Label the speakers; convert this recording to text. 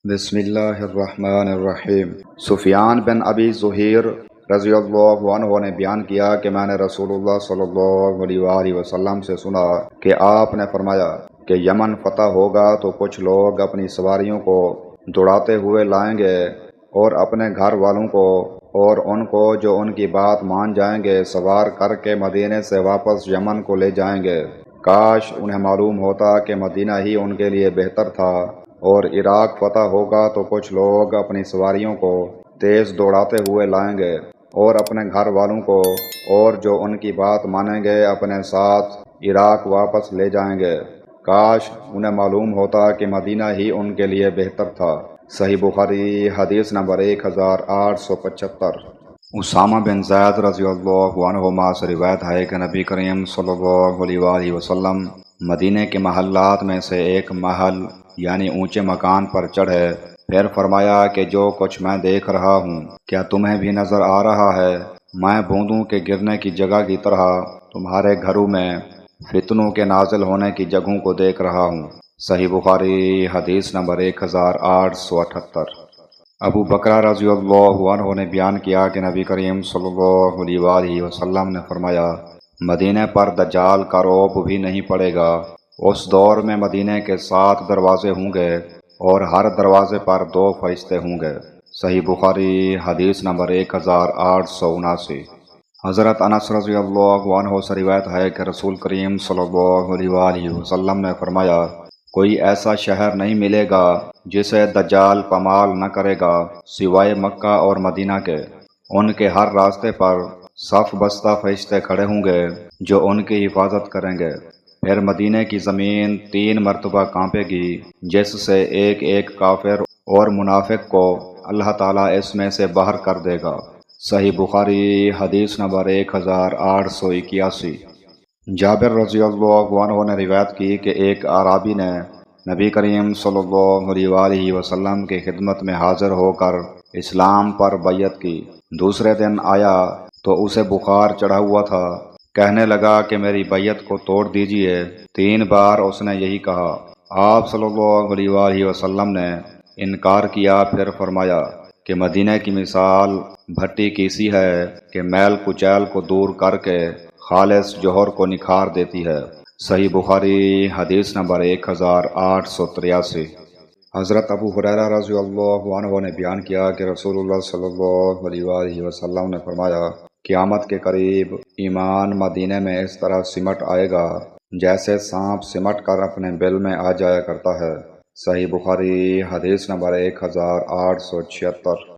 Speaker 1: بسم اللہ الرحمن الرحیم۔ سفیان بن ابی ظہیر رضی اللہ عنہ نے بیان کیا کہ میں نے رسول اللہ صلی اللہ علیہ وآلہ وسلم سے سنا کہ آپ نے فرمایا کہ یمن فتح ہوگا تو کچھ لوگ اپنی سواریوں کو دوڑاتے ہوئے لائیں گے اور اپنے گھر والوں کو اور ان کو جو ان کی بات مان جائیں گے سوار کر کے مدینے سے واپس یمن کو لے جائیں گے۔ کاش انہیں معلوم ہوتا کہ مدینہ ہی ان کے لیے بہتر تھا۔ اور عراق فتح ہوگا تو کچھ لوگ اپنی سواریوں کو تیز دوڑاتے ہوئے لائیں گے اور اپنے گھر والوں کو اور جو ان کی بات مانیں گے اپنے ساتھ عراق واپس لے جائیں گے۔ کاش انہیں معلوم ہوتا کہ مدینہ ہی ان کے لیے بہتر تھا۔ صحیح بخاری حدیث نمبر 1875۔ اسامہ بن زید رضی اللہ عنہما سے روایت ہے کہ نبی کریم صلی اللہ علیہ وآلہ وسلم مدینے کے محلات میں سے ایک محل یعنی اونچے مکان پر چڑھے، پھر فرمایا کہ جو کچھ میں دیکھ رہا ہوں کیا تمہیں بھی نظر آ رہا ہے؟ میں بوندوں کے گرنے کی جگہ کی طرح تمہارے گھروں میں فتنوں کے نازل ہونے کی جگہوں کو دیکھ رہا ہوں۔ صحیح بخاری حدیث نمبر 1878۔ ابو بکرہ رضی اللہ عنہ نے بیان کیا کہ نبی کریم صلی اللہ علیہ وآلہ وسلم نے فرمایا مدینے پر دجال کا رعب بھی نہیں پڑے گا۔ اس دور میں مدینے کے 7 دروازے ہوں گے اور ہر دروازے پر 2 فرشتے ہوں گے۔ صحیح بخاری حدیث نمبر 1879۔ حضرت انس رضی اللہ عنہ سے روایت ہے کہ رسول کریم صلی اللہ علیہ وآلہ وسلم نے فرمایا کوئی ایسا شہر نہیں ملے گا جسے دجال پامال نہ کرے گا سوائے مکہ اور مدینہ کے۔ ان کے ہر راستے پر صف بستہ فرشتے کھڑے ہوں گے جو ان کی حفاظت کریں گے۔ پھر مدینے کی زمین 3 مرتبہ کانپے گی جس سے ایک ایک کافر اور منافق کو اللہ تعالیٰ اس میں سے باہر کر دے گا۔ صحیح بخاری حدیث نمبر 1881۔ جابر رضی اللہ عنہ نے روایت کی کہ ایک اعرابی نے نبی کریم صلی اللہ علیہ وآلہ وسلم کی خدمت میں حاضر ہو کر اسلام پر بیعت کی۔ دوسرے دن آیا تو اسے بخار چڑھا ہوا تھا۔ کہنے لگا کہ میری بیعت کو توڑ دیجئے۔ 3 بار اس نے یہی کہا۔ آپ صلی اللہ علیہ وآلہ وسلم نے انکار کیا، پھر فرمایا کہ مدینہ کی مثال بھٹی کیسی ہے کہ میل کچیل کو دور کر کے خالص جوہر کو نکھار دیتی ہے۔ صحیح بخاری حدیث نمبر 1883۔ حضرت ابو ہریرہ رضی اللہ عنہ نے بیان کیا کہ رسول اللہ صلی اللہ علیہ وآلہ وسلم نے فرمایا قیامت کے قریب ایمان مدینے میں اس طرح سمٹ آئے گا جیسے سانپ سمٹ کر اپنے بل میں آ جایا کرتا ہے۔ صحیح بخاری حدیث نمبر 1876۔